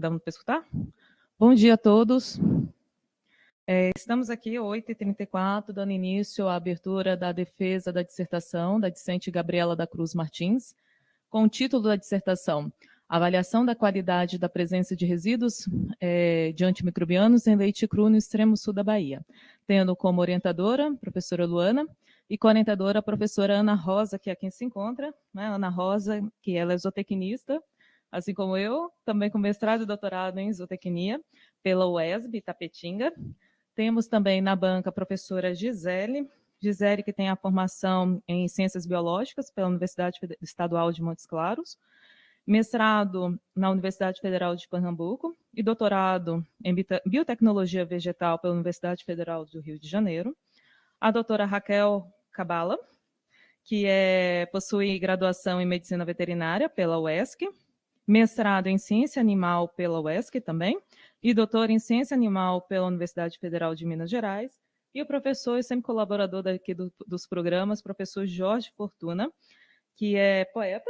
Dá para escutar? Bom dia a todos. Estamos aqui, 8h34, dando início à abertura da defesa da dissertação da discente Gabriela da Cruz Martins, com o título da dissertação: Avaliação da qualidade da presença de resíduos de antimicrobianos em leite cru no extremo sul da Bahia, tendo como orientadora a professora Luana e co-orientadora a professora Ana Rosa, que é quem se encontra, né? Ana Rosa, que ela é zootecnista, assim como eu, também com mestrado e doutorado em zootecnia pela UESB, Itapetinga. Temos também na banca a professora Gisele, que tem a formação em Ciências Biológicas pela Universidade Estadual de Montes Claros, mestrado na Universidade Federal de Pernambuco e doutorado em Biotecnologia Vegetal pela Universidade Federal do Rio de Janeiro. A doutora Raquel Cabala, que possui graduação em Medicina Veterinária pela UESC, mestrado em Ciência Animal pela UESC também, e doutor em Ciência Animal pela Universidade Federal de Minas Gerais, e o professor e sempre colaborador daqui dos programas, professor Jorge Fortuna, que é poeta,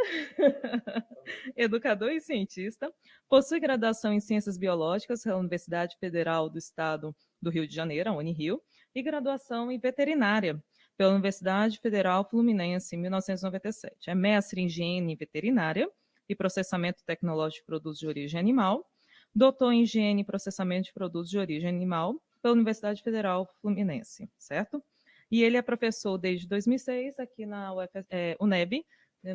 educador e cientista, possui graduação em Ciências Biológicas pela Universidade Federal do Estado do Rio de Janeiro, a Unirio, e graduação em Veterinária pela Universidade Federal Fluminense, em 1997. É mestre em Higiene Veterinária e Processamento Tecnológico de Produtos de Origem Animal, doutor em Higiene e Processamento de Produtos de Origem Animal pela Universidade Federal Fluminense, certo? E ele é professor desde 2006 aqui na UNEB,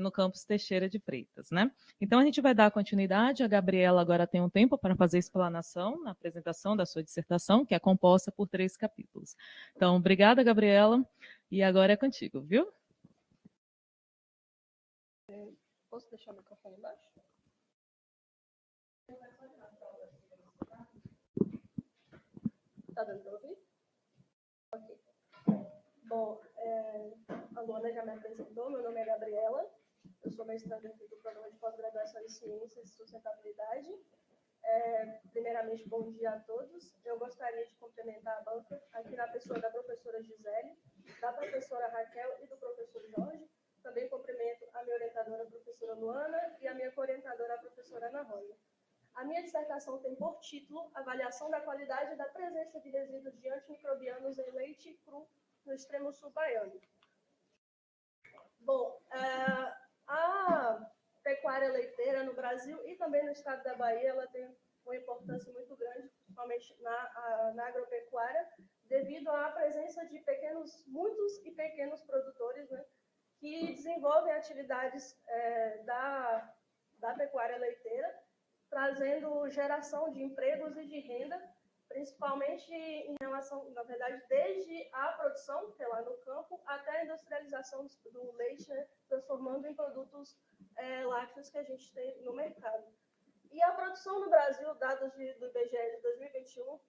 no campus Teixeira de Freitas, né? Então, a gente vai dar continuidade. A Gabriela agora tem um tempo para fazer explanação na apresentação da sua dissertação, que é composta por 3 capítulos. Então, obrigada, Gabriela, e agora é contigo, viu? Posso deixar o microfone embaixo? Está dando para ouvir? Ok. Bom, a Luana já me apresentou, meu nome é Gabriela, eu sou mestranda do Programa de Pós-Graduação em Ciências e Sustentabilidade. Primeiramente, bom dia a todos. Eu gostaria de cumprimentar a banca aqui na pessoa da professora Gisele, da professora Raquel e do professor Jorge. Também cumprimento a minha orientadora, a professora Luana, e a minha co-orientadora, a professora Ana Rosa. A minha dissertação tem por título Avaliação da qualidade da presença de resíduos de antimicrobianos em leite cru no extremo sul baiano. Bom, a pecuária leiteira no Brasil e também no estado da Bahia, ela tem uma importância muito grande, principalmente na agropecuária, devido à presença de muitos e pequenos produtores, né, que desenvolvem atividades da pecuária leiteira, trazendo geração de empregos e de renda, principalmente em relação, na verdade, desde a produção, que é lá no campo, até a industrialização do leite, né, transformando em produtos lácteos que a gente tem no mercado. E a produção no Brasil, dados do IBGE de 2021,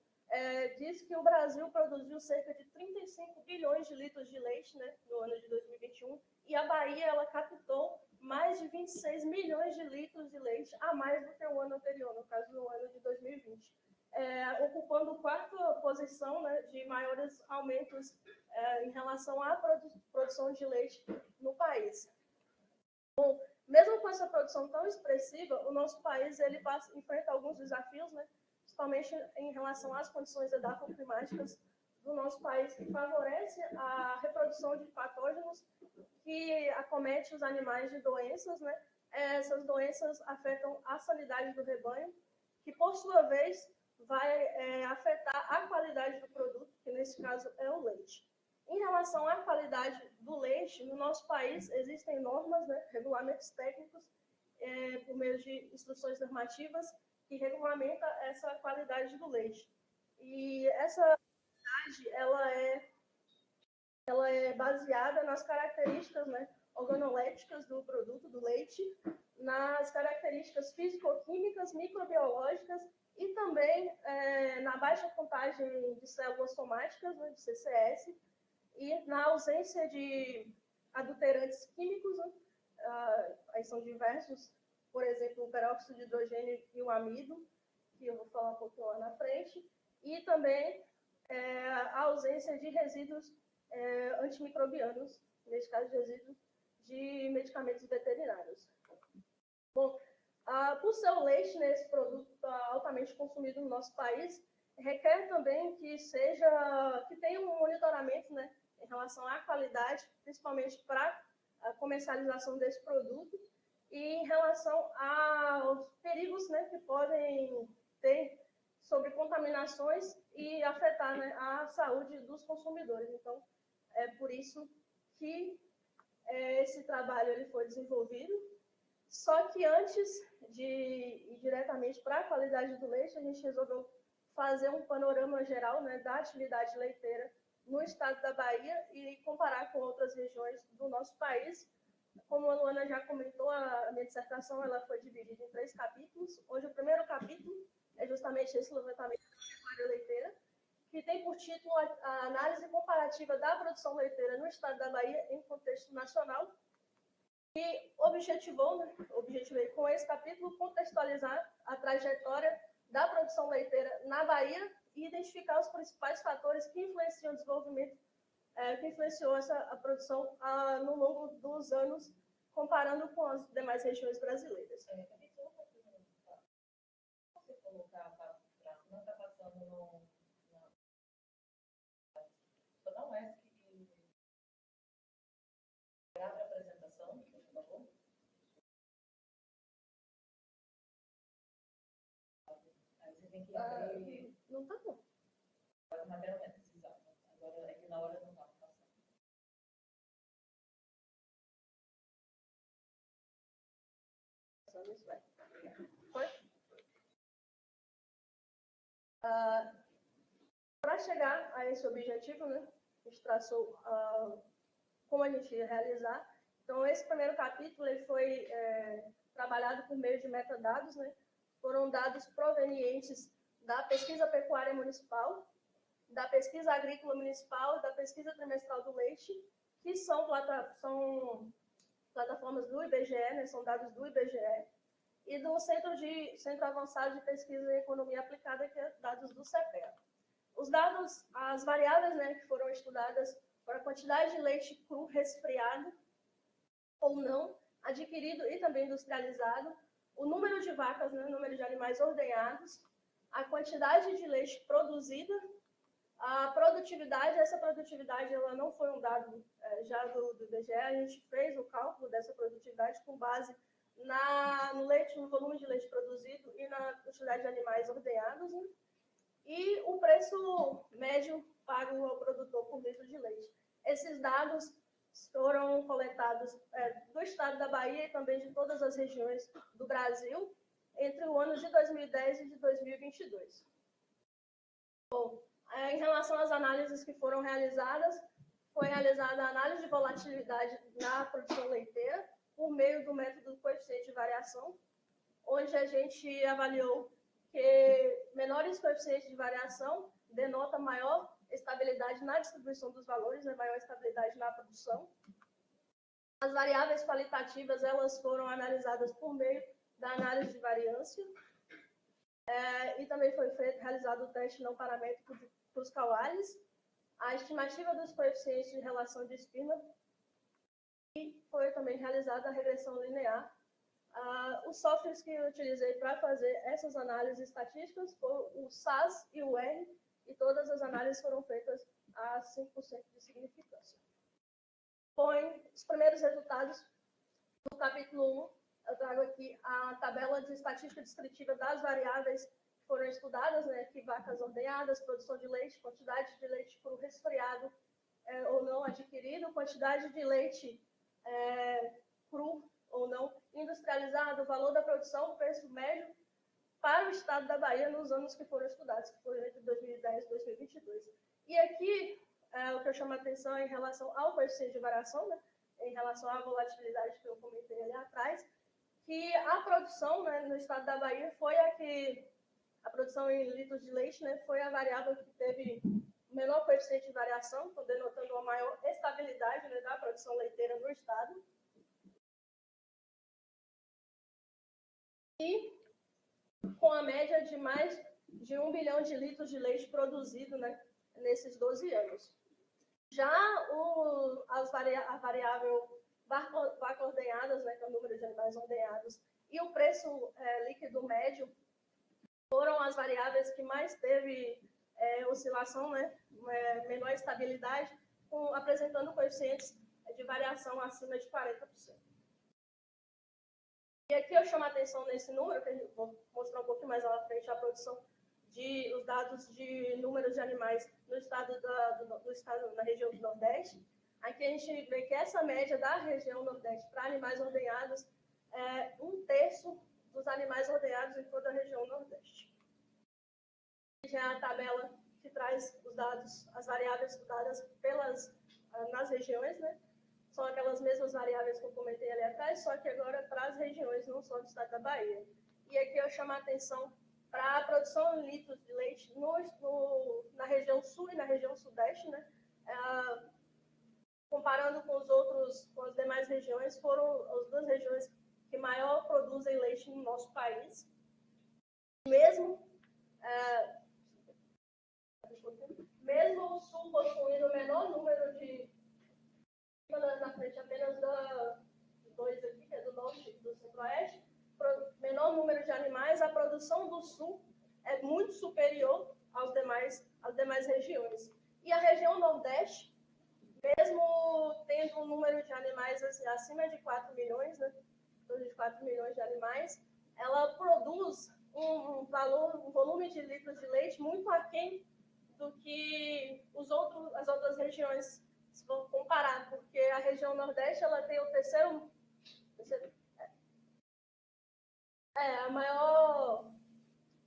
diz que o Brasil produziu cerca de 35 bilhões de litros de leite, né, no ano de 2021, e a Bahia ela captou mais de 26 milhões de litros de leite a mais do que o ano anterior, no caso do ano de 2020, ocupando a 4ª posição, né, de maiores aumentos em relação à produção de leite no país. Bom, mesmo com essa produção tão expressiva, o nosso país ele enfrenta alguns desafios, né, principalmente em relação às condições edafoclimáticas do nosso país, que favorece a reprodução de patógenos que acomete os animais de doenças, né? Essas doenças afetam a sanidade do rebanho, que, por sua vez, vai afetar a qualidade do produto, que nesse caso é o leite. Em relação à qualidade do leite, no nosso país existem normas, né, regulamentos técnicos, por meio de instruções normativas, que regulamenta essa qualidade do leite. E essa qualidade, ela é baseada nas características, né, organolépticas do produto, do leite, nas características físico-químicas, microbiológicas e também na baixa contagem de células somáticas, né, de CCS, e na ausência de adulterantes químicos, né, aí são diversos, por exemplo, o peróxido de hidrogênio e o amido, que eu vou falar um pouquinho lá na frente, e também a ausência de resíduos antimicrobianos, nesse caso de resíduos de medicamentos veterinários. Bom, por ser o leite, né, esse produto altamente consumido no nosso país, requer também que tenha um monitoramento, né, em relação à qualidade, principalmente para a comercialização desse produto, e em relação aos perigos, né, que podem ter sobre contaminações e afetar, né, a saúde dos consumidores. Então, é por isso que esse trabalho ele foi desenvolvido. Só que antes de ir diretamente para a qualidade do leite, a gente resolveu fazer um panorama geral, né, da atividade leiteira no estado da Bahia e comparar com outras regiões do nosso país. Como a Luana já comentou, a minha dissertação ela foi dividida em 3 capítulos, onde o primeiro capítulo é justamente esse levantamento da pecuária leiteira, que tem por título a análise comparativa da produção leiteira no estado da Bahia em contexto nacional, e objetivei com esse capítulo contextualizar a trajetória da produção leiteira na Bahia e identificar os principais fatores que influenciam o desenvolvimento, que influenciou a produção no longo dos anos, comparando com as demais regiões brasileiras. Você colocar para não está passando no só não é que grave a apresentação, por favor. Aí você tem que abrir. Não está bom. Mas pelo menos, exato. Agora é que na hora não está passando. Isso vai. Foi? Para chegar a esse objetivo, né, a gente traçou como a gente ia realizar. Então, esse primeiro capítulo ele foi trabalhado por meio de metadados, né? Foram dados provenientes da pesquisa pecuária municipal, da pesquisa agrícola municipal, da pesquisa trimestral do leite, que são plataformas do IBGE, né? São dados do IBGE, e do Centro Avançado de Pesquisa em Economia Aplicada, que é dados do CEPEA. Os dados, as variáveis, né, que foram estudadas para a quantidade de leite cru resfriado ou não, adquirido e também industrializado, o número de vacas, né, o número de animais ordenhados, a quantidade de leite produzida, a produtividade. Essa produtividade ela não foi um dado já do IBGE, a gente fez o cálculo dessa produtividade com base no volume de leite produzido e na quantidade de animais ordenhados, né? E o preço médio pago ao produtor por litro de leite. Esses dados foram coletados do estado da Bahia e também de todas as regiões do Brasil entre o ano de 2010 e de 2022. Bom, em relação às análises que foram realizadas, foi realizada a análise de volatilidade na produção leiteira por meio do método do coeficiente de variação, onde a gente avaliou que menores coeficientes de variação denota maior estabilidade na distribuição dos valores, né, maior estabilidade na produção. As variáveis qualitativas elas foram analisadas por meio da análise de variância, e também foi realizado o teste não paramétrico para os Kaualis, a estimativa dos coeficientes de relação de Spearman, e foi também realizada a regressão linear. Os softwares que eu utilizei para fazer essas análises estatísticas foram o SAS e o R, e todas as análises foram feitas a 100% de significância. Põe os primeiros resultados do capítulo 1. Eu trago aqui a tabela de estatística descritiva das variáveis que foram estudadas, né, que vacas ordenhadas, produção de leite, quantidade de leite cru resfriado ou não adquirido, quantidade de leite cru ou não industrializado, o valor da produção, o preço médio para o estado da Bahia nos anos que foram estudados, que foram entre 2010 e 2022. E aqui, o que eu chamo a atenção é em relação ao coeficiente de variação, né, em relação à volatilidade que eu comentei ali atrás, que a produção, né, no estado da Bahia foi a produção em litros de leite, né, foi a variável que teve o menor coeficiente de variação, denotando uma maior estabilidade, né, da produção leiteira no estado. E com a média de mais de 1 bilhão de litros de leite produzido, né, nesses 12 anos. Já a variável vaca ordenhadas, né, que é o número de animais ordenhados, e o preço líquido médio foram as variáveis que mais teve oscilação, né, menor estabilidade, apresentando coeficientes de variação acima de 40%. E aqui eu chamo a atenção nesse número, que eu vou mostrar um pouquinho mais lá na frente, a produção os dados de números de animais no estado do estado, na região do Nordeste. Aqui a gente vê que essa média da região Nordeste para animais ordenhados é 1/3 dos animais ordenhados em toda a região Nordeste. Já é a tabela que traz os dados, as variáveis estudadas nas regiões, né? São aquelas mesmas variáveis que eu comentei ali atrás, só que agora para as regiões, não só do estado da Bahia. E aqui eu chamo a atenção para a produção de litros de leite na região sul e na região sudeste, né? Comparando com com as demais regiões, foram as duas regiões que maior produzem leite no nosso país. Mesmo o sul possuindo o menor número de... Na frente apenas dois aqui, que é do norte e do centro-oeste, menor número de animais, a produção do sul é muito superior às demais regiões. E a região nordeste, mesmo tendo um número de animais assim, acima de 4 milhões, né, de 4 milhões de animais, ela produz um volume de litros de leite muito aquém do que as outras regiões, se for comparar, porque a região Nordeste ela tem o terceiro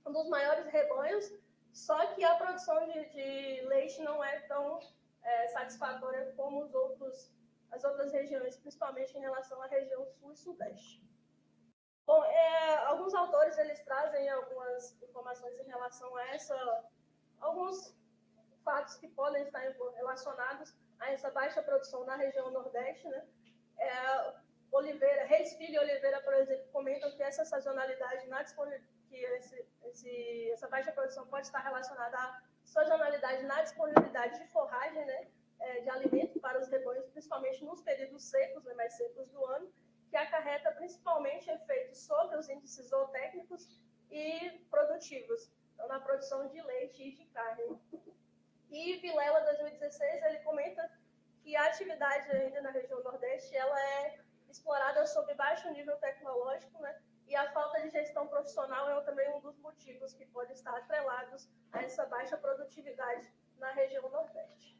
um dos maiores rebanhos, só que a produção de leite não é tão satisfatória como as outras regiões, principalmente em relação à região sul e sudeste. Bom, alguns autores eles trazem algumas informações em relação a alguns fatos que podem estar relacionados a essa baixa produção na região Nordeste, né? Reis Filho e Oliveira, por exemplo, comentam que essa sazonalidade essa baixa produção pode estar relacionada à sazonalidade na disponibilidade de forragem, né, de alimento para os rebanhos, principalmente nos períodos secos, né, mais secos do ano, que acarreta principalmente efeitos sobre os índices zootécnicos e produtivos, então, na produção de leite e de carne. E Vilela, 2016, ele comenta que a atividade ainda na região Nordeste ela é explorada sob baixo nível tecnológico, né? E a falta de gestão profissional é também um dos motivos que podem estar atrelados a essa baixa produtividade na região Nordeste.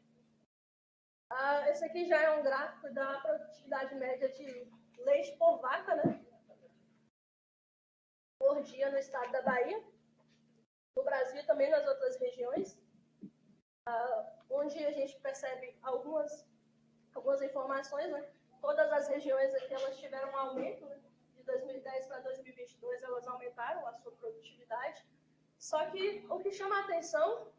Esse aqui já é um gráfico da produtividade média de leite por vaca, né? Por dia no estado da Bahia, no Brasil e também nas outras regiões, onde a gente percebe algumas informações, né? Todas as regiões aqui elas tiveram um aumento, né? De 2010 para 2022 elas aumentaram a sua produtividade. Só que o que chama a atenção,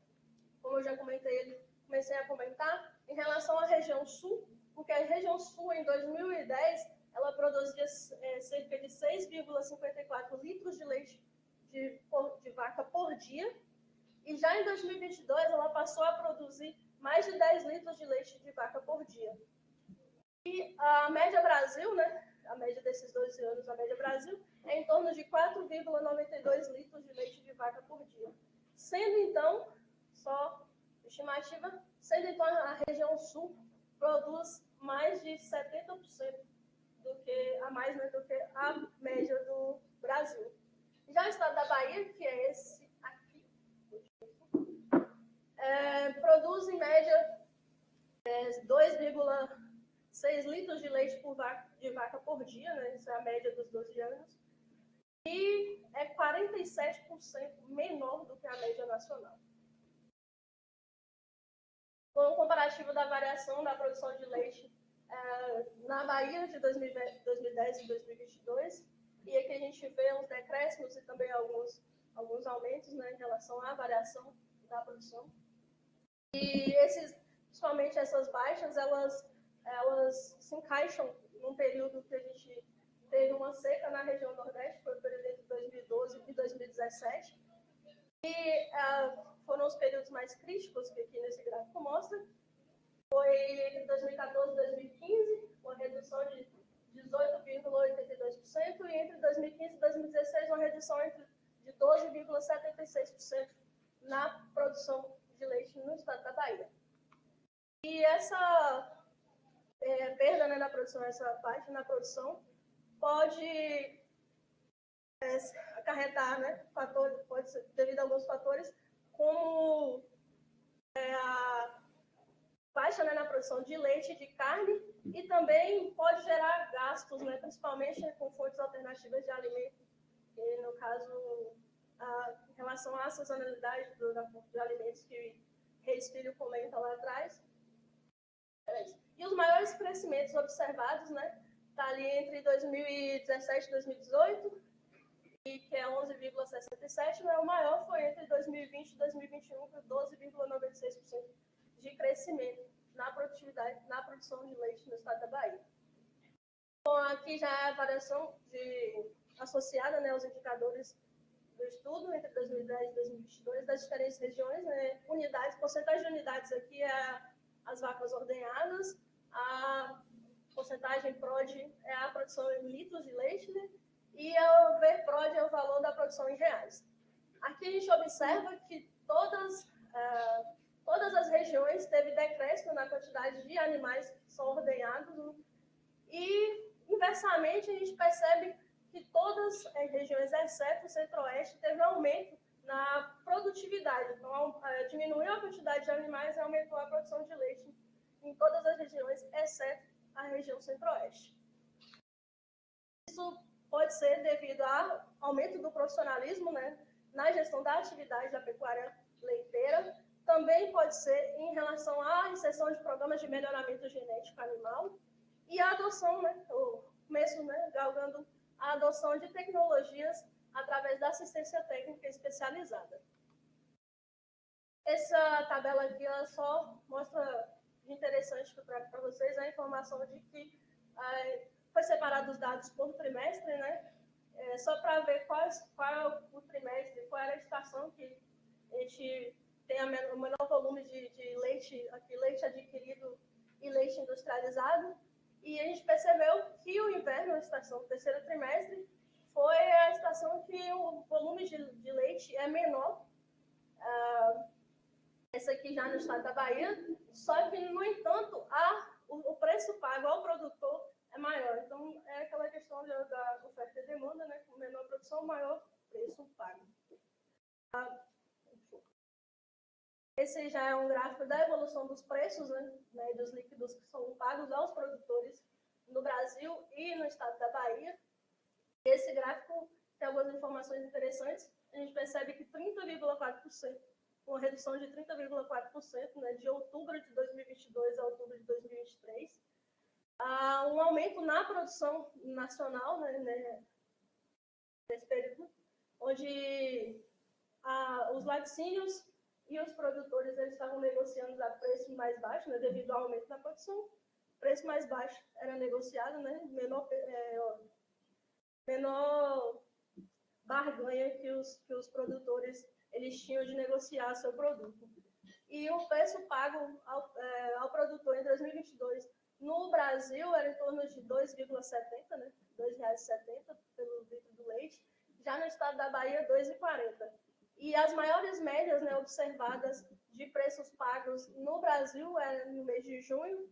como eu já comecei a comentar, em relação à região sul, porque a região sul em 2010 ela produzia cerca de 6,54 litros de leite de vaca por dia, e já em 2022 ela passou a produzir mais de 10 litros de leite de vaca por dia. E a média Brasil, né, a média desses 12 anos, a média Brasil, é em torno de 4,92 litros de leite de vaca por dia. Sendo então, a região sul produz mais de 70% do que a média do Brasil. Já o estado da Bahia, que é esse aqui, produz em média 2,6 litros de leite de vaca por dia, né? Isso é a média dos 12 anos, e é 47% menor do que a média nacional. Com um comparativo da variação da produção de leite na Bahia de 2010 e 2022, e aqui a gente vê uns decréscimos e também alguns aumentos, né, em relação à variação da produção. E principalmente essas baixas, elas se encaixam num período que a gente teve uma seca na região Nordeste, foi o período entre 2012 e 2017. E foram os períodos mais críticos que aqui nesse gráfico mostra. Foi entre 2014 e 2015, uma redução de 18,82%, e entre 2015 e 2016, uma redução de 12,76% na produção de leite no estado da Bahia. E essa perda, né, na produção, essa baixa na produção, pode acarretar, né, pode ser devido a alguns fatores, como a baixa, né, na produção de leite e de carne, e também pode gerar gastos, né, principalmente com fontes alternativas de alimento, e no caso, em relação à sazonalidade da fonte de alimentos que Reis Filho comenta lá atrás. E os maiores crescimentos observados, né, tá ali entre 2017 e 2018, e que é 11,67%, né, o maior foi entre 2020 e 2021, com 12,96% de crescimento na produtividade, na produção de leite no estado da Bahia. Bom, aqui já é a variação associada, né, aos indicadores do estudo entre 2010 e 2022 das diferentes regiões, né, unidades, porcentagem de unidades aqui é as vacas ordenhadas, a porcentagem PROD é a produção em litros de leite, né, e o VPROD é o valor da produção em reais. Aqui a gente observa que todas as regiões teve decréscimo na quantidade de animais que são ordenhados, e inversamente a gente percebe que todas as regiões, exceto o Centro-Oeste, teve um aumento na produtividade. Então, diminuiu a quantidade de animais e aumentou a produção de leite em todas as regiões, exceto a região Centro-Oeste. Isso pode ser devido ao aumento do profissionalismo, né, na gestão da atividade da pecuária leiteira. Também pode ser em relação à inserção de programas de melhoramento genético animal e a adoção, né, o começo, né, galgando a adoção de tecnologias através da assistência técnica especializada. Essa tabela aqui ela só mostra de interessante para vocês a informação de que foi separado os dados por trimestre, né? Só para ver qual é o trimestre, qual era a estação que a gente tem o menor volume de leite, aqui, leite adquirido e leite industrializado. E a gente percebeu que o inverno, a estação do terceiro trimestre, foi a estação que o volume de leite é menor. Essa aqui já no estado da Bahia, só que, no entanto, o preço pago ao produtor é maior. Então, é aquela questão da oferta e demanda, né? Com menor produção, maior preço pago. Esse já é um gráfico da evolução dos preços, né, dos líquidos que são pagos aos produtores no Brasil e no estado da Bahia. Esse gráfico tem algumas informações interessantes. A gente percebe que 30,4%, uma redução de 30,4%, né, de outubro de 2022 a outubro de 2023. Um aumento na produção nacional, né, nesse período, onde os laticínios e os produtores eles estavam negociando a preço mais baixo, né, devido ao aumento da produção. Preço mais baixo era negociado, né, menor barganha que os produtores eles tinham de negociar seu produto. E o preço pago ao produtor em 2022 no Brasil era em torno de 2,70, né, R$ 2,70 pelo litro do leite. Já no estado da Bahia, 2,40. E as maiores médias, né, observadas de preços pagos no Brasil era no mês de junho,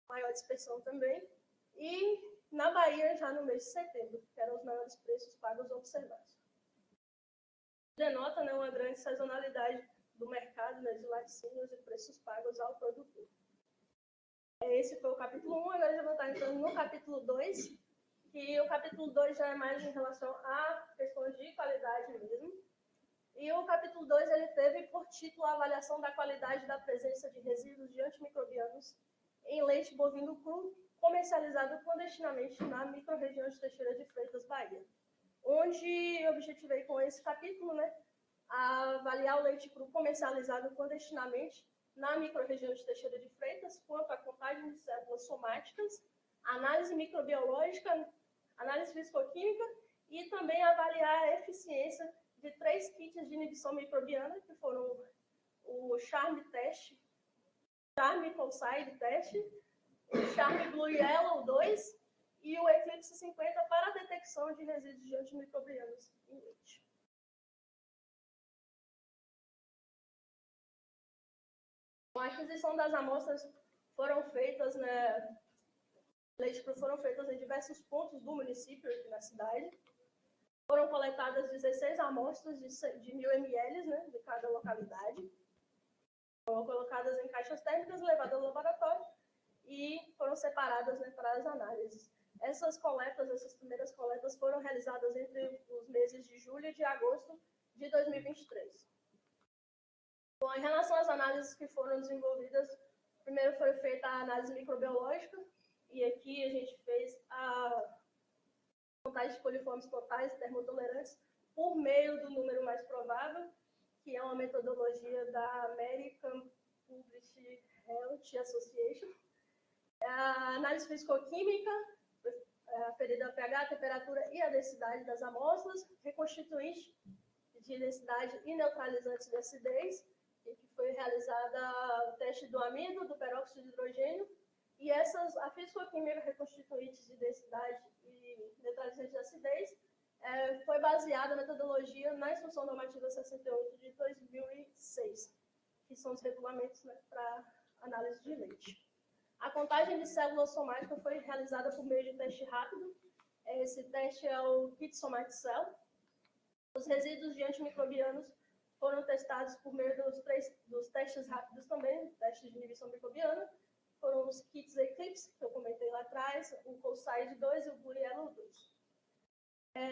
maior dispersão também, e na Bahia já no mês de setembro, que eram os maiores preços pagos observados. Denota, né, uma grande sazonalidade do mercado, né, de laticínios e preços pagos ao produtor. Esse foi o capítulo 1, agora já vou estar entrando no capítulo 2, que o capítulo 2 já é mais em relação à questão de qualidade mesmo. E o capítulo 2 ele teve por título a avaliação da qualidade da presença de resíduos de antimicrobianos em leite bovino cru comercializado clandestinamente na microrregião de Teixeira de Freitas, Bahia. Onde eu objetivei com esse capítulo, né, a avaliar o leite cru comercializado clandestinamente na microrregião de Teixeira de Freitas quanto à contagem de células somáticas, análise microbiológica, análise fisicoquímica e também avaliar a eficiência de 3 kits de inibição microbiana, que foram o Charm Test, Charm Coalside Test, o Charm Blue Yellow 2 e o Eclipse 50 para a detecção de resíduos de antimicrobianos em leite. aquisição das amostras foram feitas, né, foram feitas em diversos pontos do município, aqui na cidade. Foram coletadas 16 amostras de 1.000 ml, né, de cada localidade. Foram colocadas em caixas térmicas, levadas ao laboratório e foram separadas, né, para as análises. Essas primeiras coletas foram realizadas entre os meses de julho e de agosto de 2023. Bom, em relação às análises que foram desenvolvidas, primeiro foi feita a análise microbiológica, e aqui a gente fez a contagem de coliformes totais e termotolerantes por meio do número mais provável, que é uma metodologia da American Public Health Association. A análise físico-química, aferida a pH, a temperatura e a densidade das amostras, reconstituinte de densidade e neutralizantes de acidez, e que foi realizada o teste do amido, do peróxido de hidrogênio, e a físico-química reconstituinte de densidade e neutralizante de acidez foi baseada na metodologia na Instrução Normativa 68 de 2006, que são os regulamentos, né, para análise de leite. A contagem de células somáticas foi realizada por meio de teste rápido. Esse teste é o Kit Somatic Cell. Os resíduos de antimicrobianos foram testados por meio dos testes rápidos também, testes de inibição microbiana. Foram os kits Eclipse, que eu comentei lá atrás, o Coalside 2 e o Blue Yellow 2.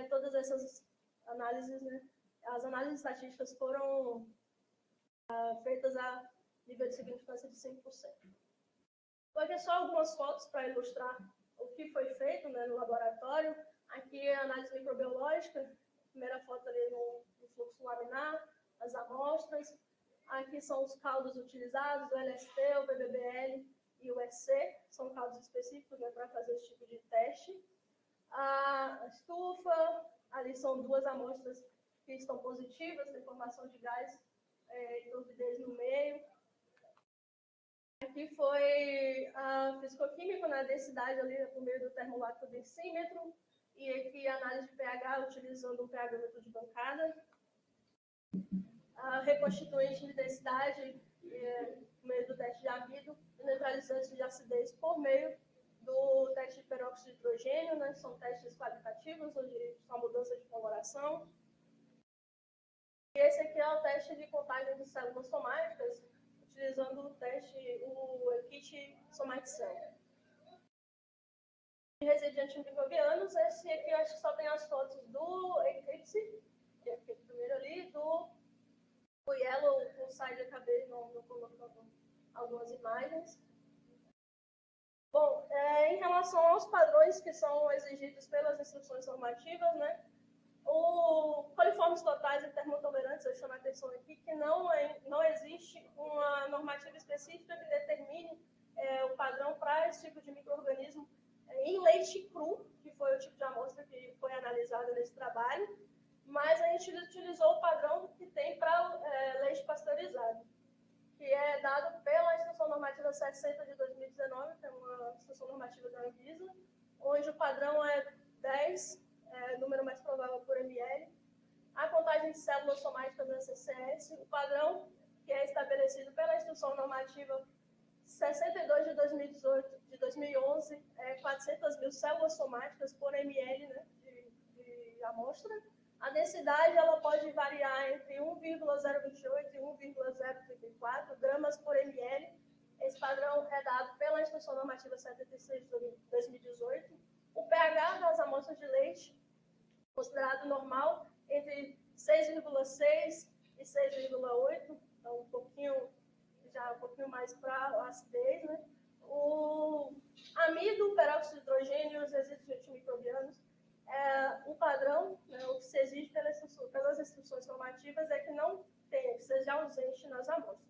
Todas essas análises, né, as análises estatísticas foram feitas a nível de significância de 5%. Vou aqui só algumas fotos para ilustrar o que foi feito, né, no laboratório. Aqui é a análise microbiológica, primeira foto ali no fluxo laminar, as amostras. Aqui são os caldos utilizados, o LST, o BBBL e o EC, são caldos específicos, né, para fazer esse tipo de teste. A estufa, ali são 2 amostras que estão positivas, tem formação de gás e turbidez no meio. Aqui foi a fisicoquímica, na densidade ali por meio do termolático densímetro, e aqui a análise de pH utilizando um pHmetro de bancada. A reconstituinte de densidade por meio do teste de amido e neutralizante de acidez por meio do teste de peróxido de hidrogênio, né? São testes qualitativos, onde só mudança de coloração. E esse aqui é o teste de contagem de células somáticas, utilizando o Kit Somatic Cell. Resíduos antimicrobianos, esse aqui eu acho que só tem as fotos do Eclipse, que é aquele primeiro ali, do Yellow, com o side acabei não colocando algumas imagens. Bom, em relação aos padrões que são exigidos pelas instruções normativas, né, o coliformes totais e termotolerantes, eu chamo a atenção aqui, que não existe uma normativa específica que determine o padrão para esse tipo de micro-organismo em leite cru, que foi o tipo de amostra que foi analisada nesse trabalho, mas a gente utilizou o padrão que tem para leite pasteurizado, que é dado pela Instrução Normativa 60 de 2019, que é uma instrução normativa da Anvisa, onde o padrão é 10, número mais provável por ml. A contagem de células somáticas da CCS, o padrão que é estabelecido pela Instrução Normativa 62 de 2011, 400 mil células somáticas por ml, né, de amostra. A densidade ela pode variar entre 1,028 e 1,034 gramas por ml. Esse padrão é dado pela Instrução Normativa 76 de 2018. O pH das amostras de leite, considerado normal, entre 6,6 e 6,8, então um pouquinho mais para a acidez, né? O amido, o peróxido de hidrogênio e os resíduos antimicrobianos, o padrão, né, o que se exige pelas instruções normativas é que não tenha, que seja ausente nas amostras.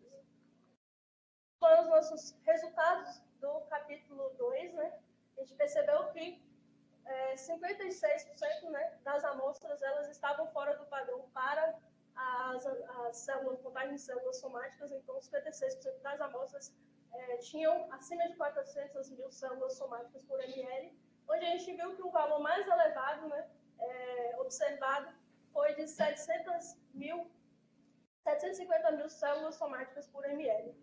Com os nossos resultados do capítulo 2, né, a gente percebeu que 56%, né, das amostras elas estavam fora do padrão para a contagem de células somáticas, então 56% das amostras tinham acima de 400 mil células somáticas por ml, onde a gente viu que o valor mais elevado, né, observado foi de 750 mil células somáticas por ml.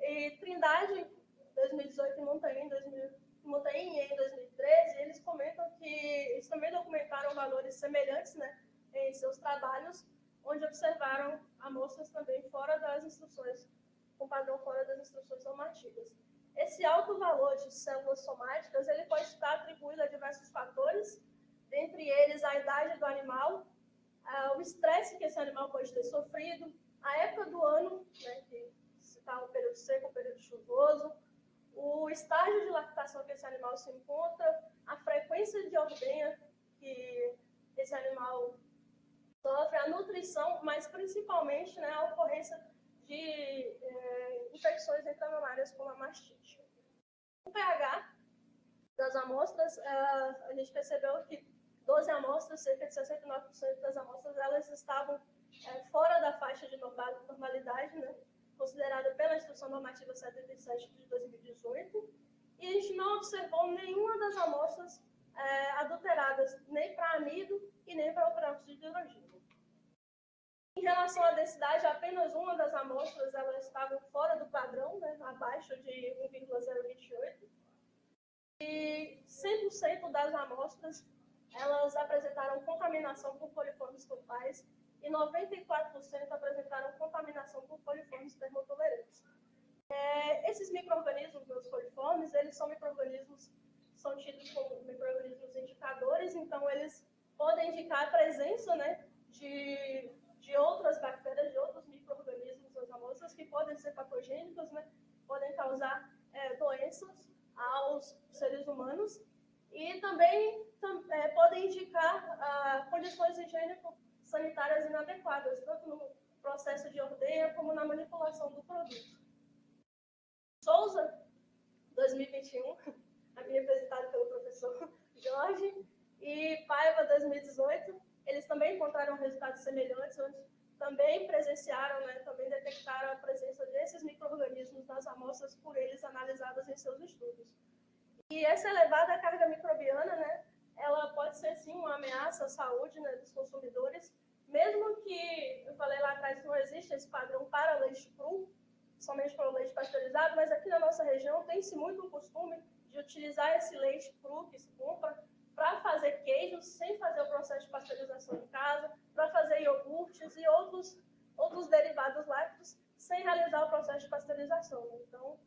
E Trindade, em 2018, e Montanha em 2013, eles comentam que eles também documentaram valores semelhantes, né, em seus trabalhos, onde observaram amostras também fora das instruções, com padrão fora das instruções normativas. Esse alto valor de células somáticas ele pode estar atribuído a diversos fatores, dentre eles a idade do animal, o estresse que esse animal pode ter sofrido, a época do ano, né, que se está um período seco, um período chuvoso, o estágio de lactação que esse animal se encontra, a frequência de ordenha que esse animal sofre, a nutrição, mas principalmente, né, a ocorrência de infecções intramamárias como a mastite. O pH das amostras, a gente percebeu que 12 amostras, cerca de 69% das amostras, elas estavam fora da faixa de normalidade, né, considerada pela Instrução Normativa 77 de 2018, e a gente não observou nenhuma das amostras adulteradas, nem para amido e nem para o peróxido de hidrogênio. Em relação à densidade, apenas uma das amostras elas estavam fora do padrão, né, abaixo de 1,028, e 100% das amostras elas apresentaram contaminação por coliformes topais e 94% apresentaram contaminação por coliformes termotolerantes. Esses micro-organismos, os coliformes, eles são micro-organismos, são tidos como micro-organismos indicadores, então eles podem indicar a presença, né, de outras bactérias, de outros micro-organismos nas amostras que podem ser patogênicos, né, podem causar doenças aos seres humanos e também podem indicar condições higiênico-sanitárias inadequadas, tanto no processo de ordenha como na manipulação do produto. Souza, 2021, aqui representado pelo professor Jorge, e Paiva, 2018, eles também encontraram resultados semelhantes, onde também presenciaram, né, também detectaram a presença desses micro-organismos nas amostras por eles analisadas em seus estudos. E essa elevada carga microbiana, né, ela pode ser, sim, uma ameaça à saúde, né, dos consumidores, mesmo que, eu falei lá atrás, não existe esse padrão para leite cru, somente para o leite pasteurizado, mas aqui na nossa região tem-se muito o costume de utilizar esse leite cru que se compra para fazer queijos, sem fazer o processo de pasteurização em casa, para fazer iogurtes e outros derivados lácteos, sem realizar o processo de pasteurização. Então,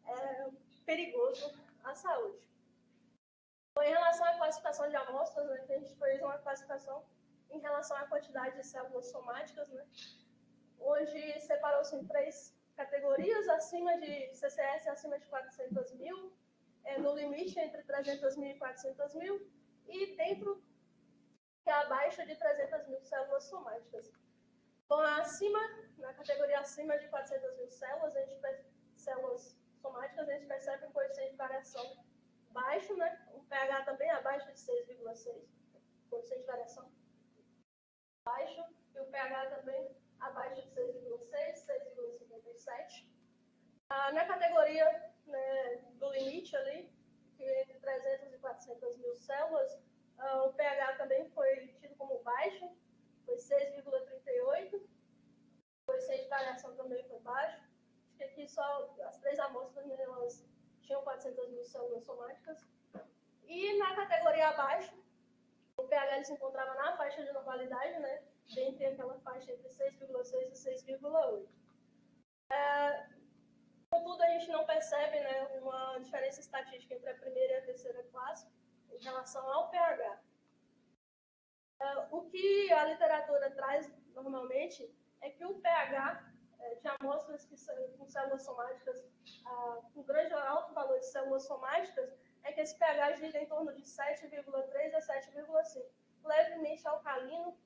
é perigoso à saúde. Então, em relação à classificação de amostras, né, a gente fez uma classificação em relação à quantidade de células somáticas, né, onde separou-se em 3 categorias, acima de CCS, acima de 400 mil, no limite entre 300 mil e 400 mil, e dentro, que é abaixo de 300 mil células somáticas. Bom, na categoria acima de 400 mil células, células somáticas, a gente percebe um coeficiente de variação baixo, né? Um pH também abaixo de 6,6, coeficiente de variação baixo, e o pH também abaixo de 6,6, 6,57. Na categoria, né, do limite ali, que entre 300 e 400 mil células, o pH também foi tido como baixo, foi 6,38. O coeficiente de variação também foi baixo. Acho que aqui só as 3 amostras, né, elas tinham 400 mil células somáticas. E na categoria abaixo, o pH ele se encontrava na faixa de normalidade, né, dentre aquela faixa entre 6,6 e 6,8. Contudo, a gente não percebe, né, uma diferença estatística entre a primeira e a terceira classe em relação ao pH. O que a literatura traz normalmente é que o pH de amostras com células somáticas, com grande alto valor de células somáticas, é que esse pH gira em torno de 7,3 a 7,5, levemente alcalino,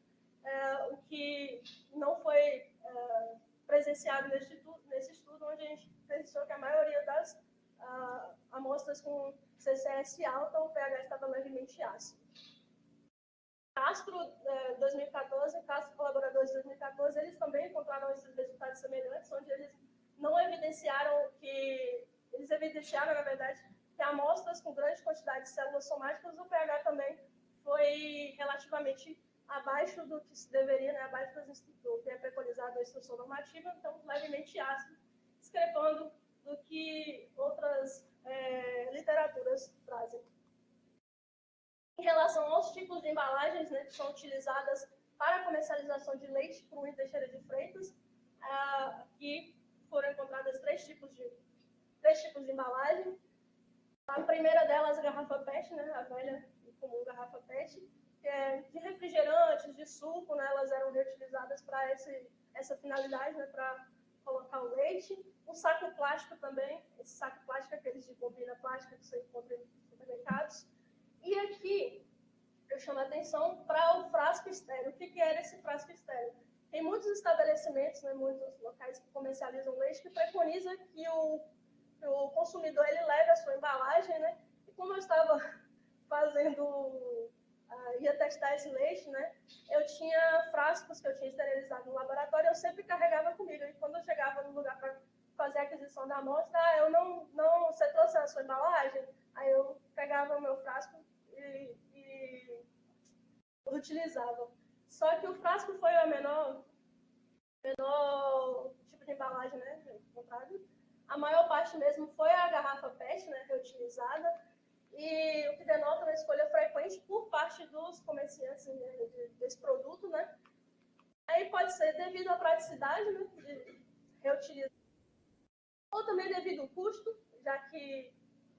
o que não foi presenciado nesse estudo, onde a gente pensou que a maioria das amostras com CCS alta, o pH estava levemente ácido. Castro, 2014, Castro colaboradores de 2014, eles também encontraram esses resultados semelhantes, onde eles não evidenciaram na verdade, que amostras com grande quantidade de células somáticas, o pH também foi relativamente abaixo do que se deveria, né, abaixo do que é preconizado na instrução normativa, então levemente ácido, discrepando do que outras literaturas trazem. Em relação aos tipos de embalagens, né, que são utilizadas para a comercialização de leite cru em Teixeira de Freitas, aqui foram encontradas três tipos de embalagem. A primeira delas, a garrafa PET, né, a velha e comum garrafa PET, que é de refrigerantes, de suco, né, elas eram reutilizadas para essa finalidade, né, para colocar o leite. O saco plástico também, esse saco plástico é aqueles de bombina plástica que você encontra em supermercados. E aqui eu chamo a atenção para o frasco estéreo. O que era esse frasco estéreo? Tem muitos estabelecimentos, né, muitos locais que comercializam leite que preconiza que o consumidor ele leve a sua embalagem, né? E como eu estava ia testar esse leite, né? Eu tinha frascos que eu tinha esterilizado no laboratório, eu sempre carregava comigo. E quando eu chegava no lugar para fazer a aquisição da amostra, eu não, você trouxe a sua embalagem? Aí eu pegava o meu frasco e utilizava. Só que o frasco foi o menor tipo de embalagem, né? A maior parte mesmo foi a garrafa PET, né? Reutilizada. E o que denota uma escolha frequente por parte dos comerciantes, né, desse produto, né? Aí pode ser devido à praticidade, né, de reutilizar, ou também devido ao custo, já que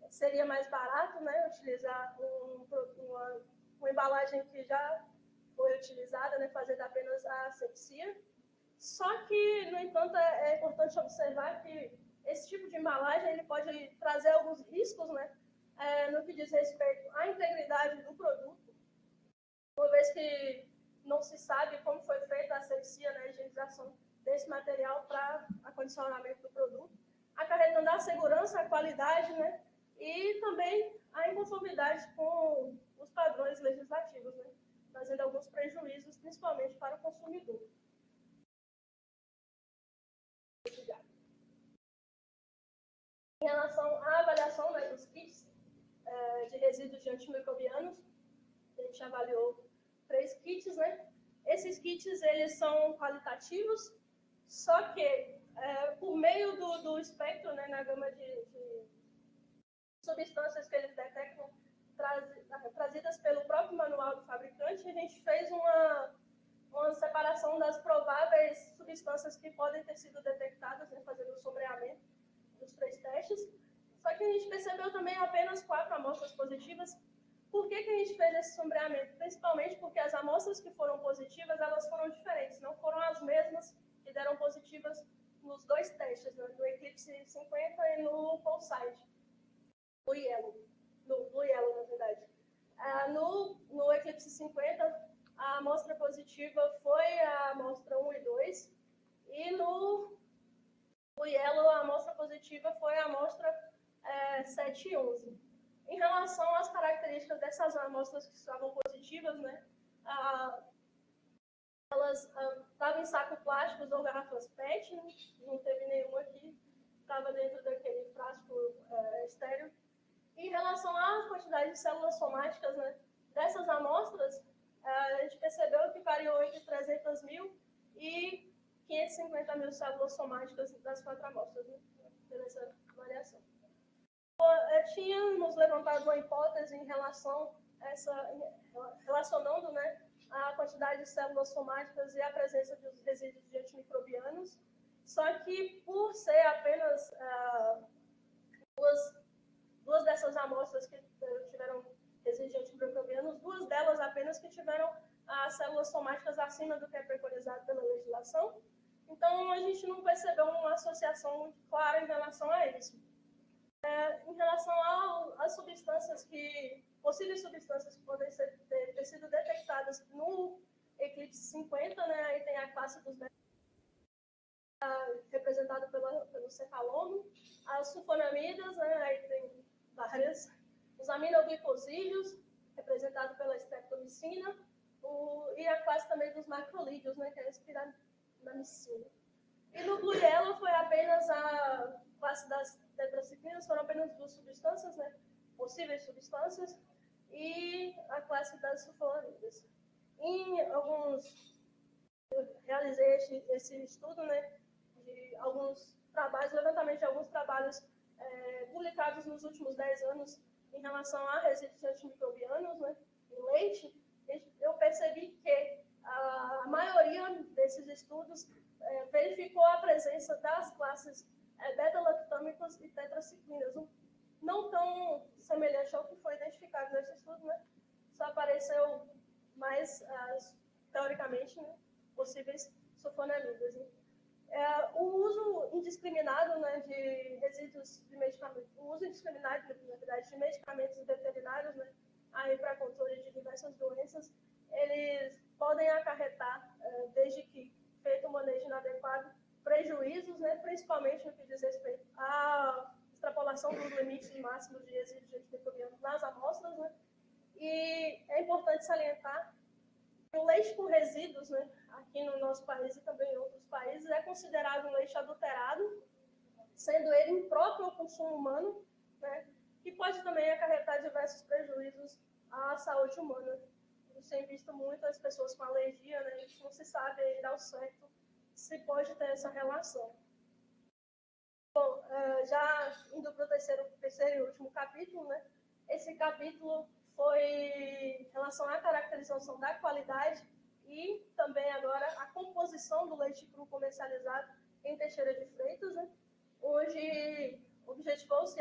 seria mais barato, né, utilizar uma embalagem que já foi utilizada, né, fazendo apenas a asepsia. Só que, no entanto, é importante observar que esse tipo de embalagem ele pode trazer alguns riscos, né, no que diz respeito à integridade do produto, uma vez que não se sabe como foi feita a asepsia, né, a higienização desse material para acondicionamento do produto, acarretando a segurança, a qualidade, né, e também a inconformidade com os padrões legislativos, né, trazendo alguns prejuízos, principalmente para o consumidor. Em relação à avaliação, né, dos kits de resíduos de antimicrobianos, a gente avaliou 3 kits, né? Esses kits, eles são qualitativos, só que por meio do espectro, né, na gama de substâncias que eles detectam, trazidas pelo próprio manual do fabricante, a gente fez uma separação das prováveis substâncias que podem ter sido detectadas, né, fazendo o sombreamento dos 3 testes. Só que a gente percebeu também apenas 4 amostras positivas. Por que a gente fez esse sombreamento? Principalmente porque as amostras que foram positivas, elas foram diferentes, não foram as mesmas que deram positivas nos 2 testes, né, no Eclipse 50 e no Pulside, no Blue Yellow, na verdade. No Eclipse 50, a amostra positiva foi a amostra 1 e 2, e no Yellow, a amostra positiva foi a amostra 7 e 11. Em relação às características dessas amostras que estavam positivas, né, elas estavam em sacos plásticos ou garrafas PET, né, não teve nenhuma aqui, estava dentro daquele frasco estéreo. Em relação à quantidade de células somáticas, né, dessas amostras, a gente percebeu que variou entre 300 mil e 550 mil células somáticas das 4 amostras, né, nessa variação. Tínhamos levantado uma hipótese em relação a relacionando, né, a quantidade de células somáticas e a presença dos resíduos de antimicrobianos, só que por ser apenas duas dessas amostras que tiveram resíduos de antimicrobianos, 2 delas apenas que tiveram as células somáticas acima do que é preconizado pela legislação. Então, a gente não percebeu uma associação muito clara em relação a isso. Em relação às substâncias possíveis substâncias que podem ter sido detectadas no Eclipse 50, né, aí tem a classe dos representada pelo cefalono, as sulfonamidas, né, aí tem várias, os aminoglicosídeos, representado pela streptomicina, e a classe também dos macrolídeos, né, que é a espiranamicina. E no Blue Yellow foi apenas a classe das tetraciclinas, foram apenas 2 substâncias, né, possíveis substâncias, e a classe das sulfonamidas. Eu realizei esse estudo, né, de alguns trabalhos, levantamento de alguns trabalhos publicados nos últimos 10 anos em relação a resíduos antimicrobianos, né, em leite, eu percebi que a maioria desses estudos verificou a presença das classes beta-lactâmicos e tetraciclinas, não tão semelhante ao que foi identificado nesse estudo, né? Só apareceu mais, teoricamente, né, possíveis sulfonamidas. Né? O uso indiscriminado, né, de resíduos de medicamentos, o uso indiscriminado, na verdade, de medicamentos veterinários, né, aí para controle de diversas doenças, eles podem acarretar, desde que feito o manejo inadequado, prejuízos, né, principalmente no que diz respeito à extrapolação dos limites máximos de resíduos de antimicrobianos nas amostras, né, e é importante salientar que o leite com resíduos, né, aqui no nosso país e também em outros países, é considerado um leite adulterado, sendo ele impróprio ao consumo humano, né, que pode também acarretar diversos prejuízos à saúde humana. A gente tem visto muito as pessoas com alergia, né, a gente não se sabe ainda ao certo se pode ter essa relação. Bom, já indo para o terceiro e último capítulo, né, esse capítulo foi em relação à caracterização da qualidade e também agora a composição do leite cru comercializado em Teixeira de Freitas, né, onde objetivou-se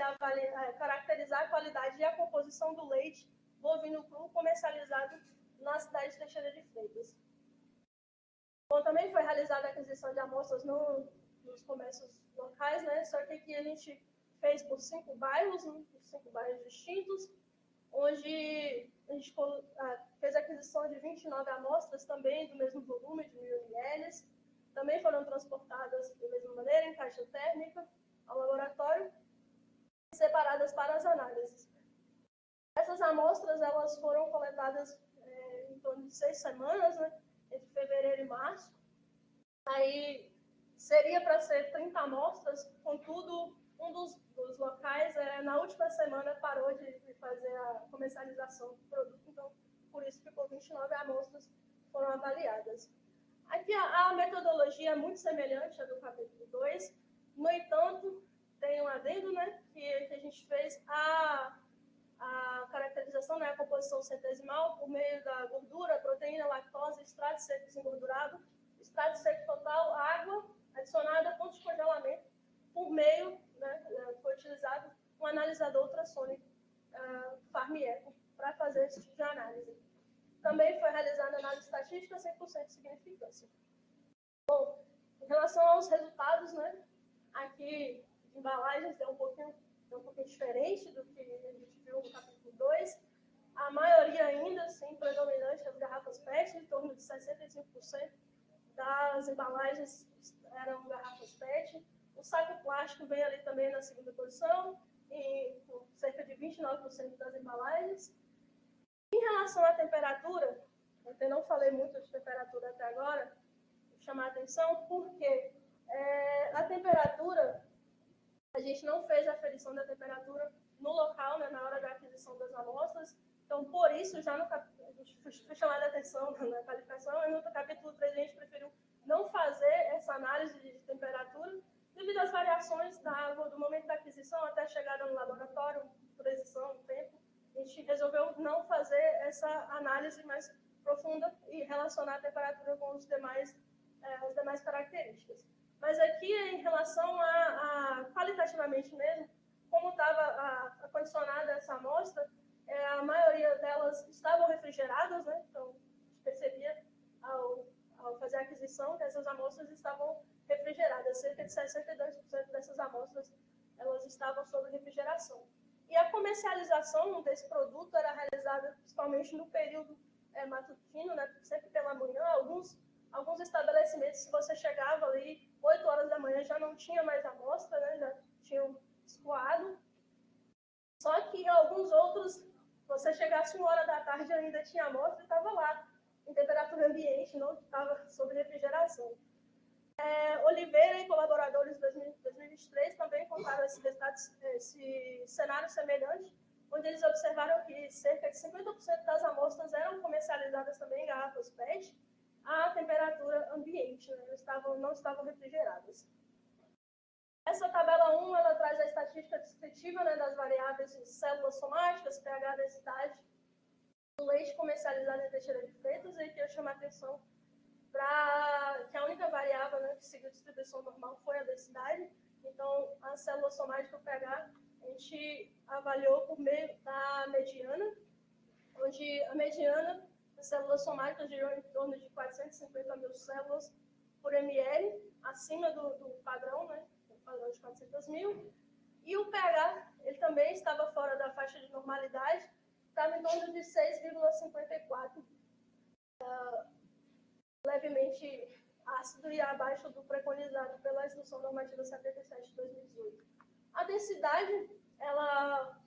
caracterizar a qualidade e a composição do leite bovino cru comercializado na cidade de Teixeira de Freitas. Bom, também foi realizada a aquisição de amostras nos comércios locais, né? Só que aqui a gente fez por 5 bairros, né? 5 bairros distintos, onde a gente fez a aquisição de 29 amostras também do mesmo volume, de 1.000 ml. Também foram transportadas da mesma maneira, em caixa térmica, ao laboratório, separadas para as análises. Essas amostras elas foram coletadas em torno de 6 semanas, né? Entre fevereiro e março. Aí seria para ser 30 amostras, contudo, um dos locais, na última semana, parou de fazer a comercialização do produto, então, por isso ficou 29 amostras que foram avaliadas. Aqui a metodologia é muito semelhante à do capítulo 2, no entanto, tem um adendo, né, que a gente fez a caracterização, né, a composição centesimal por meio da gordura, proteína, lactose, extrato seco desengordurado, extrato seco total, água adicionada, ponto de congelamento, por meio, né, foi utilizado um analisador ultrassônico, Farmieco, para fazer esse tipo de análise. Também foi realizada análise estatística 100% de significância. Bom, em relação aos resultados, né, aqui embalagens é um pouquinho diferente do que a gente viu no capítulo 2. A maioria ainda, assim, predominante, as garrafas PET, em torno de 65% das embalagens eram garrafas PET. O saco plástico veio ali também na segunda posição, com cerca de 29% das embalagens. Em relação à temperatura, eu não falei muito de temperatura até agora, vou chamar a atenção porque a temperatura, a gente não fez a aferição da temperatura no local, né, na hora da aquisição das amostras. Então, por isso, já no capítulo, a gente foi chamado a atenção na qualificação, e no capítulo 3 a gente preferiu não fazer essa análise de temperatura, devido às variações da água do momento da aquisição até a chegada no laboratório, transição, tempo. A gente resolveu não fazer essa análise mais profunda e relacionar a temperatura com as demais características. Mas aqui, em relação a qualitativamente mesmo, como estava acondicionada essa amostra, a maioria delas estavam refrigeradas, né? Então, a gente percebia, ao fazer a aquisição, que essas amostras estavam refrigeradas. Cerca de 62% dessas amostras elas estavam sob refrigeração. E a comercialização desse produto era realizada principalmente no período matutino, né? Sempre pela manhã. Alguns estabelecimentos, se você chegava ali 8 horas da manhã, já não tinha mais amostra, né? Já tinham escoado. Só que em alguns outros, você chegasse 1 hora da tarde ainda tinha amostra e estava lá, em temperatura ambiente, não estava sob refrigeração. Oliveira e colaboradores de 2023 também contaram esse cenário semelhante, onde eles observaram que cerca de 50% das amostras eram comercializadas também em garrafas PET, à temperatura ambiente, né? Não estavam refrigeradas. Essa tabela 1, ela traz a estatística descritiva, né, das variáveis de células somáticas, pH, densidade, do leite comercializado em Teixeira de Freitas, e que eu chamo a atenção para que a única variável, né, que seguiu a distribuição normal foi a densidade. Então, a célula somática, o pH, a gente avaliou por meio da mediana, onde a mediana das células somáticas girou em torno de 450 mil células por ml, acima do padrão, né, o padrão de 400 mil. E o pH, ele também estava fora da faixa de normalidade, estava em torno de 6,54, levemente ácido e abaixo do preconizado pela Instrução Normativa 77 de 2018. A densidade, ela,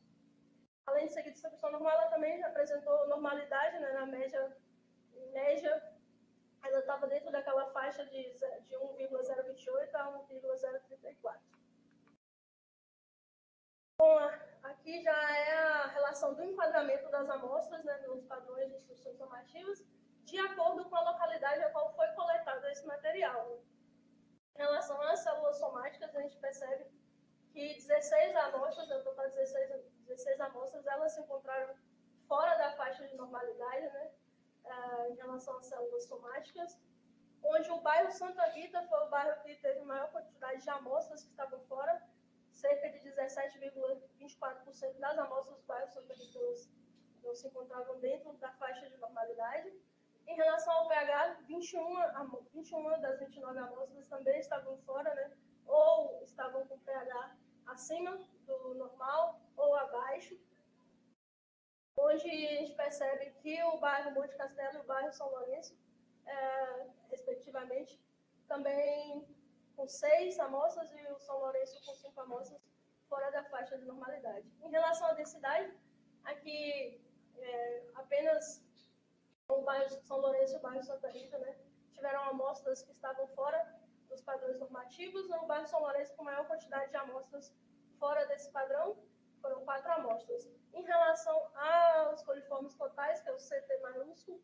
além de seguir distribuição normal, ela também apresentou normalidade, né, na média, em média, ela estava dentro daquela faixa de 1,028 a 1,034. Bom, aqui já é a relação do enquadramento das amostras, né, nos padrões de instruções normativas, de acordo com a localidade a qual foi coletado esse material. Em relação às células somáticas, a gente percebe que 16 amostras, eu estou para 16 amostras, elas se encontraram fora da faixa de normalidade, né, em relação às células somáticas, onde o bairro Santa Rita foi o bairro que teve maior quantidade de amostras que estavam fora, cerca de 17,24% das amostras do bairro Santa Rita não se encontravam dentro da faixa de normalidade. Em relação ao pH, 21 das 29 amostras também estavam fora, né, ou estavam com pH acima do normal ou abaixo, onde a gente percebe que o bairro Monte Castelo e o bairro São Lourenço, respectivamente, também com 6 amostras e o São Lourenço com 5 amostras fora da faixa de normalidade. Em relação à densidade, aqui apenas o bairro São Lourenço e o bairro Santa Rita, né, tiveram amostras que estavam fora dos padrões normativos. No bairro São Lourenço, com maior quantidade de amostras fora desse padrão, foram 4 amostras. Em relação aos coliformes totais, que é o CT maiúsculo,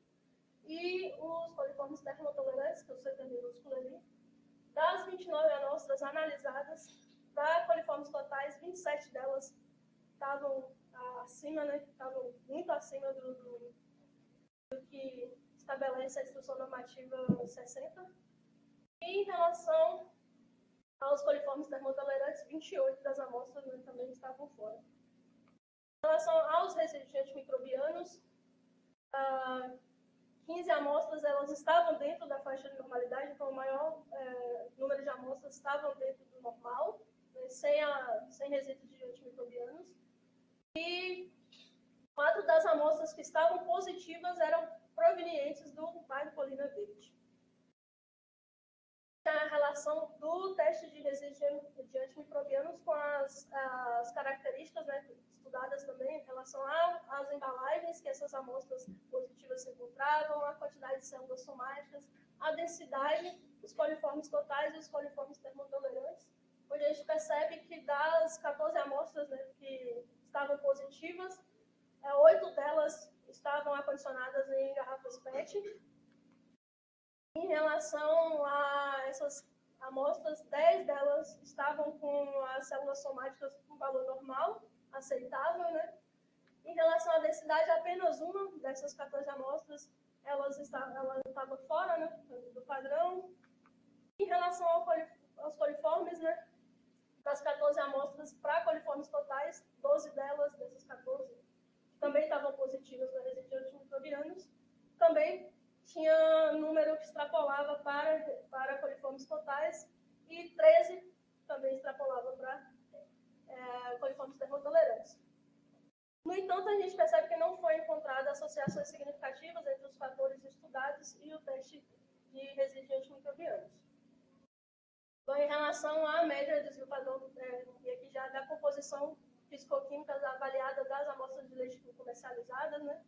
e os coliformes termotolerantes, que é o CT minúsculo ali, das 29 amostras analisadas, para coliformes totais, 27 delas estavam acima, né, estavam muito acima do que estabelece a Instrução Normativa 60. E em relação aos coliformes termotolerantes, 28 das amostras, né, também estavam fora. Em relação aos resíduos antimicrobianos, 15 amostras elas estavam dentro da faixa de normalidade, então o maior número de amostras estavam dentro do normal, né, sem resíduos de antimicrobianos. E 4 das amostras que estavam positivas eram provenientes do bairro Colina Verde. A relação do teste de resíduos de antimicrobianos com as características, né, estudadas também em relação às embalagens que essas amostras positivas se encontravam, a quantidade de células somáticas, a densidade, os coliformes totais e os coliformes termotolerantes, onde a gente percebe que das 14 amostras, né, que estavam positivas, 8 delas estavam acondicionadas em garrafas PET. Em relação a essas amostras, 10 delas estavam com as células somáticas com valor normal, aceitável, né? Em relação à densidade, apenas uma dessas 14 amostras, ela estava fora, né, do padrão. Em relação aos coliformes, né, das 14 amostras para coliformes totais, 12 delas, dessas 14, também estavam positivas na resíduos antimicrobianos. Também tinha número que extrapolava para coliformes totais e 13 também extrapolava para coliformes termotolerantes. No entanto, a gente percebe que não foi encontrada associações significativas entre os fatores estudados e o teste de resíduos antimicrobianos. Então, em relação à média de desvio padrão, e aqui já da composição fisicoquímica avaliada das amostras de leite comercializadas, né,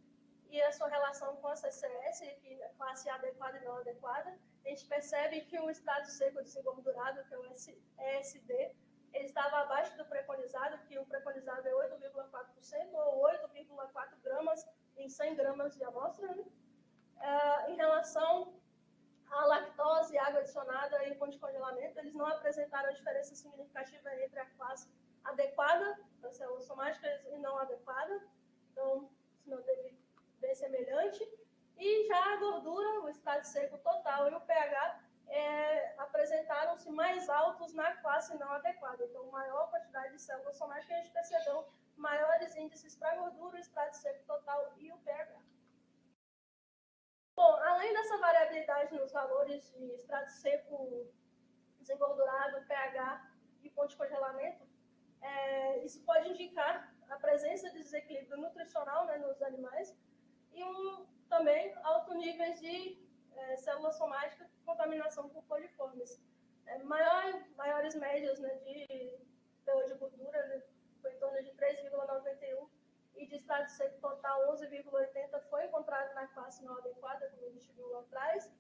e a sua relação com a CCS, que é classe adequada e não adequada, a gente percebe que o estado seco desengordurado, que é o ESD, ele estava abaixo do preconizado, que o preconizado é 8,4% ou 8,4 gramas em 100 gramas de amostra, né? Em relação a lactose, água adicionada e ponto de congelamento, eles não apresentaram diferença significativa entre a classe adequada para células somáticas e não adequada. Então, se manteve bem semelhante. E já a gordura, o estado seco total e o pH apresentaram-se mais altos na classe não adequada. Então, maior quantidade de células somáticas, a gente percebeu maiores índices para a gordura, o estado seco total e o pH. Bom, além dessa variabilidade nos valores de extrato seco, desengordurado, pH e ponto de congelamento, isso pode indicar a presença de desequilíbrio nutricional, né, nos animais e também altos níveis de células somáticas e contaminação por coliformes. Maiores médias, né, de teor de gordura, né, foi em torno de 3,91 e de estado seco total 11,80 foi encontrado na classe não adequada, como a gente viu lá atrás.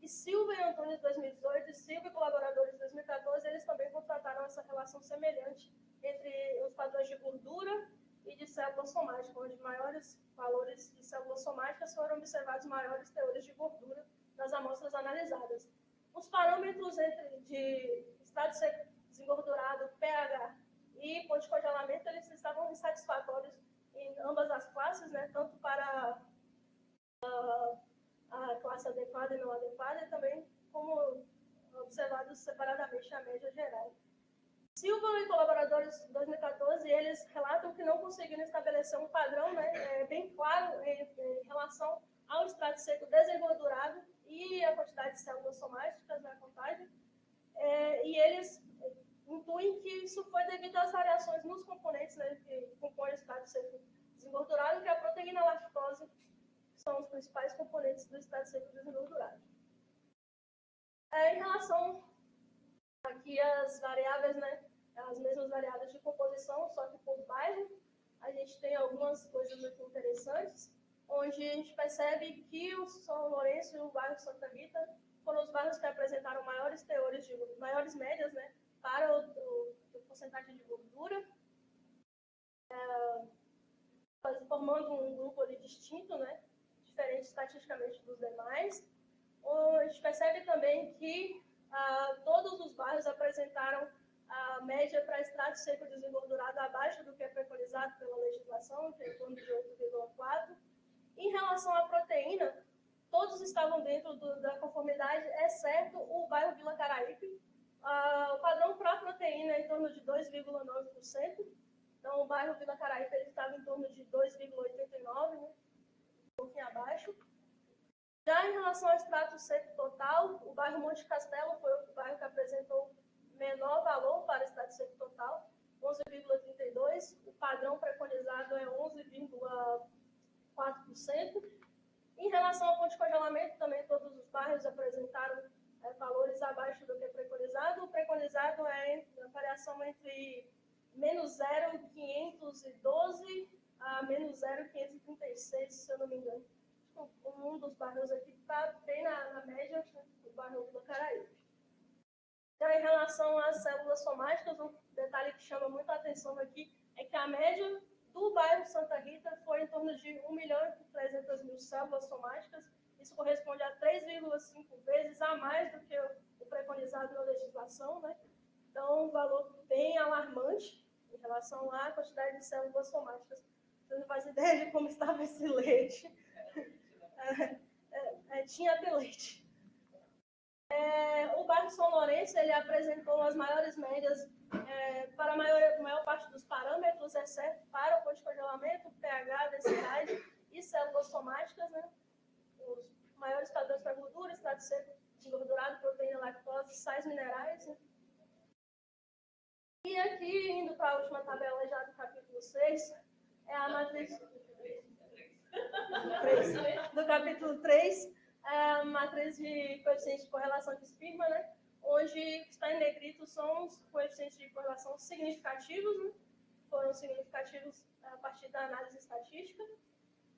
E Silva e Antunes, de 2018, e Silva e colaboradores de 2014, eles também constataram essa relação semelhante entre os padrões de gordura e de células somáticas, onde maiores valores de células somáticas foram observados maiores teores de gordura nas amostras analisadas. Os parâmetros de estado seco desengordurado, pH e ponto de congelamento, eles estavam insatisfatórios em ambas as classes, né, tanto para a classe adequada e não adequada, e também como observados separadamente na média geral. Silva e colaboradores de 2014, eles relatam que não conseguiram estabelecer um padrão, né, bem claro em relação ao extrato seco desengordurado e a quantidade de células somáticas na contagem, e eles intuem que isso foi devido às variações nos componentes, né, que compõem o extrato seco desengordurado, que é a proteína lactose, que são os principais componentes do extrato seco desengordurado. Em relação aqui às variáveis, né, as mesmas variáveis de composição, só que por bairro, a gente tem algumas coisas muito interessantes, onde a gente percebe que o São Lourenço e o bairro Santa Rita foram os bairros que apresentaram maiores teores maiores médias, né, para o porcentagem de gordura, formando um grupo ali distinto, né, diferente estatisticamente dos demais. A gente percebe também que todos os bairros apresentaram a média para extrato seco desengordurado abaixo do que é preconizado pela legislação, que é em torno de 8,4. Em relação à proteína, todos estavam dentro da conformidade, exceto o bairro Vila Caraípe. O padrão para a proteína é em torno de 2,9%. Então, o bairro Vila Caraípe ele estava em torno de 2,89%, né? Um pouquinho abaixo. Já em relação ao extrato seco total, o bairro Monte Castelo foi o bairro que apresentou menor valor para o extrato seco total, 11,32%. O padrão preconizado é 11,4%. Em relação ao ponto de congelamento, também todos os bairros apresentaram valores abaixo do que é preconizado. O preconizado é a variação entre menos 0,512 a menos 0,536, se eu não me engano. Um dos bairros aqui está bem na média, o bairro do Caraíbe. Então, em relação às células somáticas, um detalhe que chama muita atenção aqui é que a média do bairro Santa Rita foi em torno de 1.300.000 células somáticas. Isso corresponde a 3,5 vezes a mais do que o preconizado na legislação, né? Então, um valor bem alarmante em relação à quantidade de células somáticas. Você não faz ideia de como estava esse leite. Tinha até leite. O bairro São Lourenço ele apresentou as maiores médias para a maior parte dos parâmetros, exceto para o ponto de congelamento, pH, densidade e células somáticas, né? Os maiores padrões para gordura, extrato seco, engordurado, proteína, lactose, sais minerais. Né? E aqui, indo para a última tabela já do capítulo 6, é a matriz do capítulo 3, a matriz de coeficientes de correlação de Spearman, né? Onde está em negrito são os coeficientes de correlação significativos, né? Foram significativos a partir da análise estatística.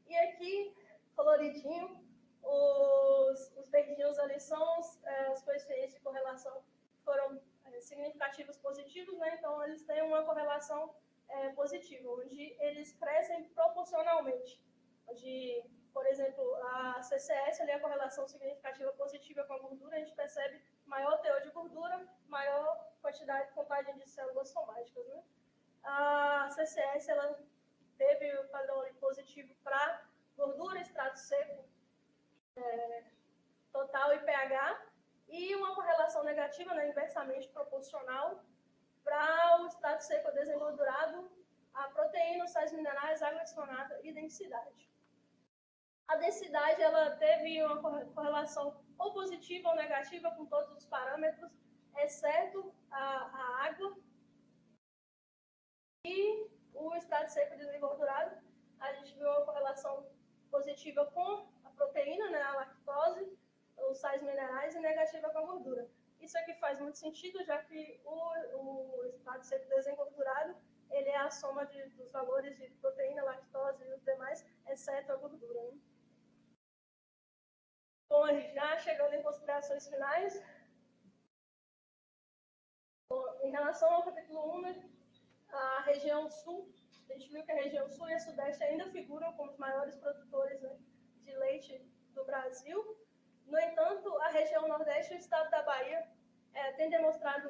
E aqui, coloridinho, os verdinhos ali são os coeficientes de correlação que foram significativos positivos, né? Então, eles têm uma correlação positiva, onde eles crescem proporcionalmente, onde por exemplo, a CCS, ali, a correlação significativa positiva com a gordura, a gente percebe maior teor de gordura, maior quantidade de contagem de células somáticas, né? A CCS, ela teve o padrão positivo para gordura, extrato seco, total e pH, e uma correlação negativa, né, inversamente proporcional, para o extrato seco desengordurado, a proteína, sais minerais, água adicionada e densidade. A densidade, ela teve uma correlação ou positiva ou negativa com todos os parâmetros, exceto a água e o extrato seco desengordurado. A gente viu uma correlação positiva com a proteína, né, a lactose, os sais minerais, e negativa com a gordura. Isso aqui faz muito sentido, já que o extrato seco desengordurado, ele é a soma dos valores de proteína, lactose e os demais, exceto a gordura, né? Bom, já chegando em considerações finais, bom, em relação ao capítulo 1, né, a região sul, a gente viu que a região sul e a sudeste ainda figuram como os maiores produtores, né, de leite do Brasil. No entanto, a região nordeste e o estado da Bahia tem demonstrado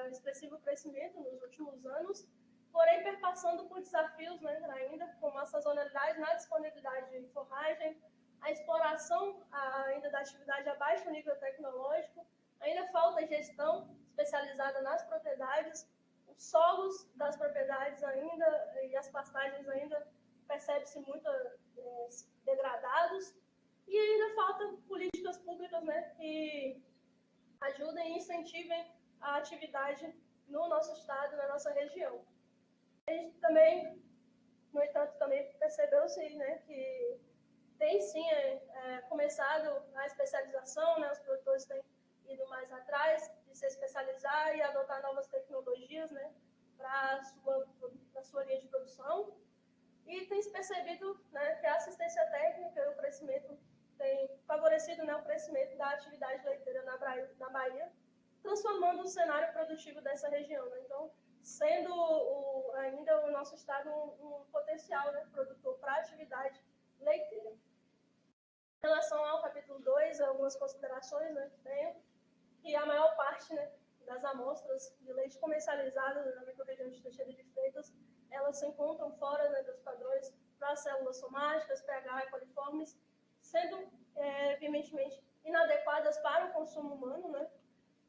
expressivo crescimento nos últimos anos, porém perpassando por desafios, né, ainda, como a sazonalidade na disponibilidade de forragem, a exploração ainda da atividade a baixo nível tecnológico, ainda falta gestão especializada nas propriedades, os solos das propriedades ainda e as pastagens ainda percebe-se muito degradados, e ainda faltam políticas públicas, né, que ajudem e incentivem a atividade no nosso estado, na nossa região. A gente também, no entanto, também percebeu-se, né, que tem sim começado a especialização, né, os produtores têm ido mais atrás de se especializar e adotar novas tecnologias, né, para a sua linha de produção. E tem se percebido, né, que a assistência técnica e o crescimento tem favorecido, né, o crescimento da atividade leiteira na Bahia, transformando o cenário produtivo dessa região, né? Então, sendo ainda o nosso estado um potencial, né, produtor para a atividade leiteira. Em relação ao capítulo 2, algumas considerações, né, que tenho, que a maior parte, né, das amostras de leite comercializadas na microrregião de Teixeira de Freitas, elas se encontram fora, né, dos padrões para células somáticas, pH e coliformes, sendo evidentemente inadequadas para o consumo humano, né?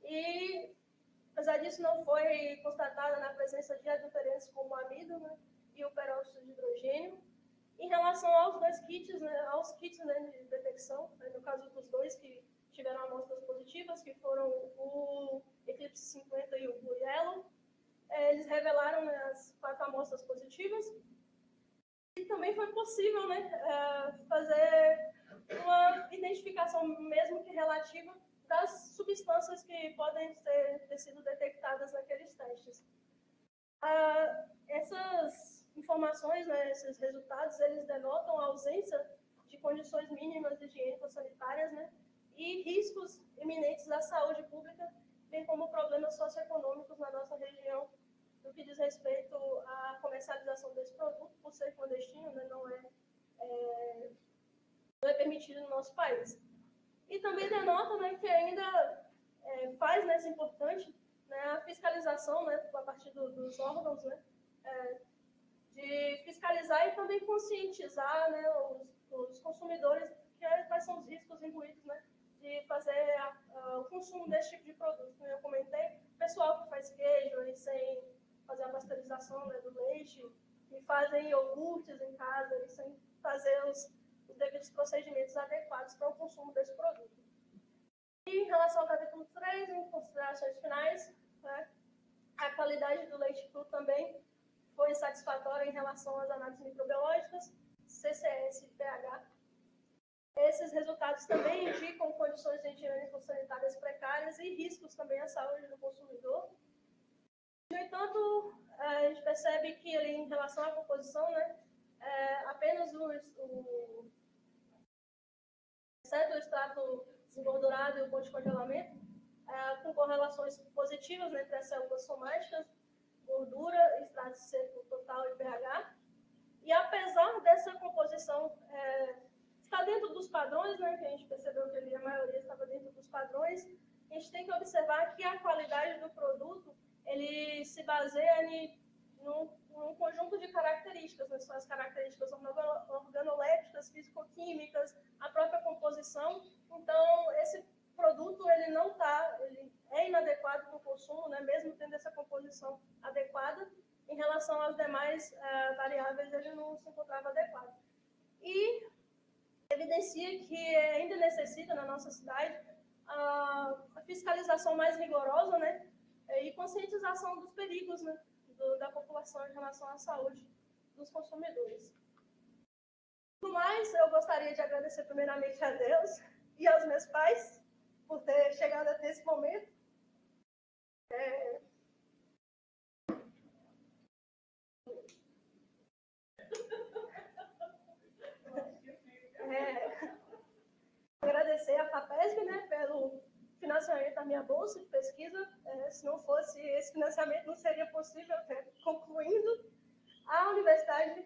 E, apesar disso, não foi constatada na presença de adulterantes como o amido, né, e o peróxido de hidrogênio. Em relação aos dois kits, né, né, de detecção, né, no caso dos dois que tiveram amostras positivas, que foram o Eclipse 50 e o Blue Yellow, eles revelaram, né, as 4 amostras positivas. E também foi possível, né, fazer uma identificação, mesmo que relativa, das substâncias que podem ter sido detectadas naqueles testes. Essas informações, né, esses resultados, eles denotam a ausência de condições mínimas higiênico-sanitárias, né, e riscos iminentes à saúde pública, bem como problemas socioeconômicos na nossa região, no que diz respeito à comercialização desse produto, por ser clandestino, né, não é permitido no nosso país. E também denota, né, que ainda faz, né, importante, né, a fiscalização, né, a partir dos órgãos, né, de fiscalizar e também conscientizar, né, os consumidores quais são os riscos imbuídos, né, de fazer o consumo desse tipo de produto. Como eu comentei, o pessoal que faz queijo e sem fazer a pasteurização, né, do leite, e fazem iogurtes em casa e sem fazer os devidos procedimentos adequados para o consumo desse produto. E em relação ao capítulo 3, em considerações finais, né, a qualidade do leite cru também foi satisfatória em relação às análises microbiológicas, CCS e pH. Esses resultados também indicam condições higiênico-sanitárias precárias e riscos também à saúde do consumidor. No entanto, a gente percebe que ali, em relação à composição, né, apenas exceto o extrato desengordurado e o ponto de congelamento, com correlações positivas, né, entre as células somáticas, gordura, extrato seco total e pH. E apesar dessa composição está dentro dos padrões, né, que a gente percebeu que a maioria estava dentro dos padrões. A gente tem que observar que a qualidade do produto ele se baseia num conjunto de características, né? São as características organolépticas, físico-químicas, a própria composição. Então, esse produto ele é inadequado para o consumo, né? Mesmo tendo essa composição adequada, em relação às demais variáveis, ele não se encontrava adequado. E evidencia que ainda necessita, na nossa cidade, a fiscalização mais rigorosa, né? E conscientização dos perigos, né? Da população em relação à saúde dos consumidores. No mais, eu gostaria de agradecer primeiramente a Deus e aos meus pais por ter chegado até esse momento. Agradecer a FAPESB, né, pelo financiamento da minha bolsa de pesquisa. Se não fosse esse financiamento, não seria possível ter concluindo. A Universidade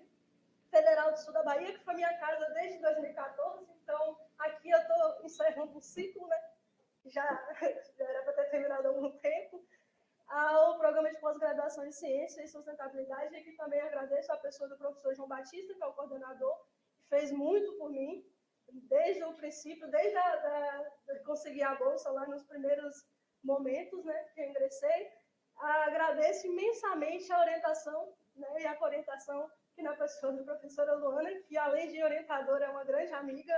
Federal do Sul da Bahia, que foi minha casa desde 2014, então aqui eu estou encerrando um ciclo, né? Já era para ter terminado há algum tempo. Ao programa de pós-graduação em Ciência e Sustentabilidade, e que também agradeço a pessoa do professor João Batista, que é o coordenador, que fez muito por mim, desde o princípio, desde conseguir a bolsa lá nos primeiros momentos, né, que eu ingressei. Agradeço imensamente a orientação, né, e a orientação que na pessoa da professora Luana, que além de orientadora é uma grande amiga,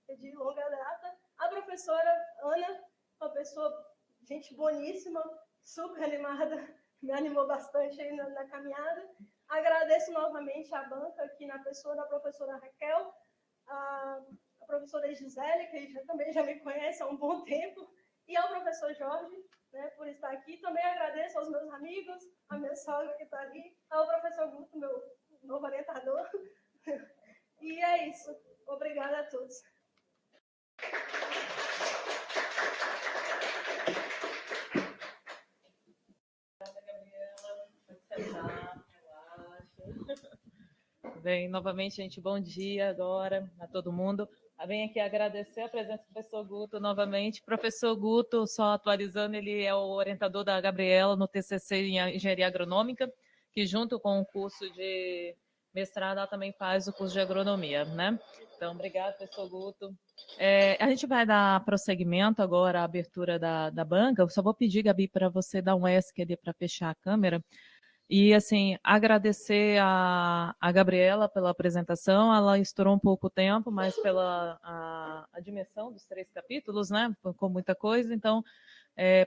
né, de longa data. A professora Ana, uma pessoa, gente boníssima, super animada, me animou bastante aí na caminhada. Agradeço novamente a banca, aqui na pessoa da professora Raquel, a professora Gisele, que também já me conhece há um bom tempo, e ao professor Jorge, né, por estar aqui. Também agradeço aos meus amigos, a minha sogra que está ali, ao professor Guto, meu novo orientador. E é isso. Obrigada a todos. Bem, novamente, gente, bom dia agora a todo mundo. Venho aqui agradecer a presença do professor Guto novamente. Professor Guto, só atualizando, ele é o orientador da Gabriela no TCC em Engenharia Agronômica, que junto com o curso de mestrado, ela também faz o curso de agronomia, né? Então, obrigado, professor Guto. A gente vai dar prosseguimento agora à abertura da banca. Eu só vou pedir, Gabi, para você dar um ESC ali para fechar a câmera. E, assim, agradecer a Gabriela pela apresentação. Ela estourou um pouco o tempo, mas pela a dimensão dos 3 capítulos, né? Com muita coisa. Então,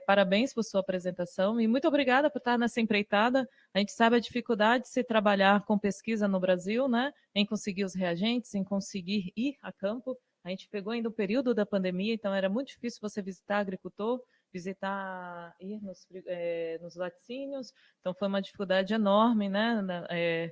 parabéns por sua apresentação e muito obrigada por estar nessa empreitada. A gente sabe a dificuldade de se trabalhar com pesquisa no Brasil, né? Em conseguir os reagentes, em conseguir ir a campo. A gente pegou ainda o período da pandemia, então era muito difícil você visitar agricultor, ir nos laticínios, então foi uma dificuldade enorme, né?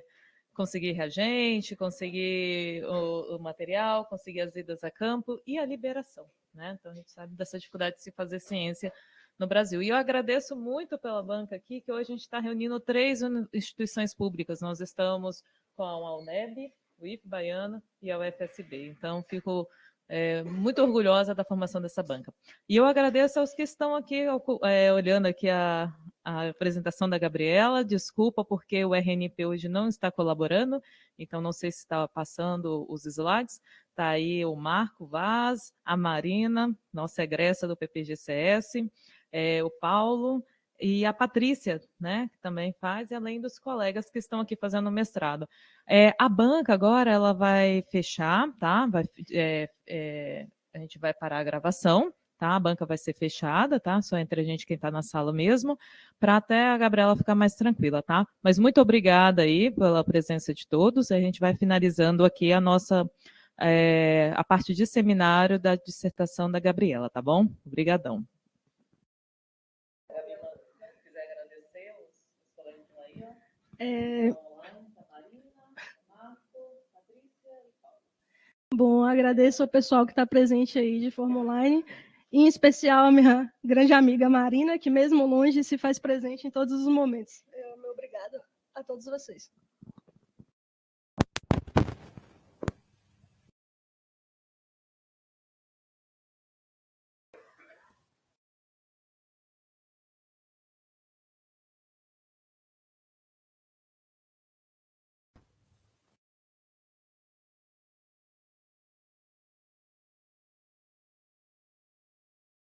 Conseguir reagente, conseguir o material, conseguir as idas a campo e a liberação, né? Então a gente sabe dessa dificuldade de se fazer ciência no Brasil. E eu agradeço muito pela banca aqui, que hoje a gente está reunindo 3 instituições públicas. Nós estamos com a UNEB, o IF Baiano e a UFSB. Então fico muito orgulhosa da formação dessa banca. E eu agradeço aos que estão aqui, olhando aqui a apresentação da Gabriela. Desculpa porque o RNP hoje não está colaborando, então não sei se estava passando os slides. Está aí o Marco Vaz, a Marina, nossa egressa do PPGCS, o Paulo e a Patrícia, né, que também faz, e além dos colegas que estão aqui fazendo mestrado. A banca agora ela vai fechar, tá? A gente vai parar a gravação, tá? A banca vai ser fechada, tá? Só entre a gente quem está na sala mesmo, para até a Gabriela ficar mais tranquila, tá? Mas muito obrigada aí pela presença de todos. A gente vai finalizando aqui a parte de seminário da dissertação da Gabriela, tá bom? Obrigadão. Bom, agradeço ao pessoal que está presente aí de forma online, em especial a minha grande amiga Marina, que mesmo longe se faz presente em todos os momentos. Meu obrigado a todos vocês.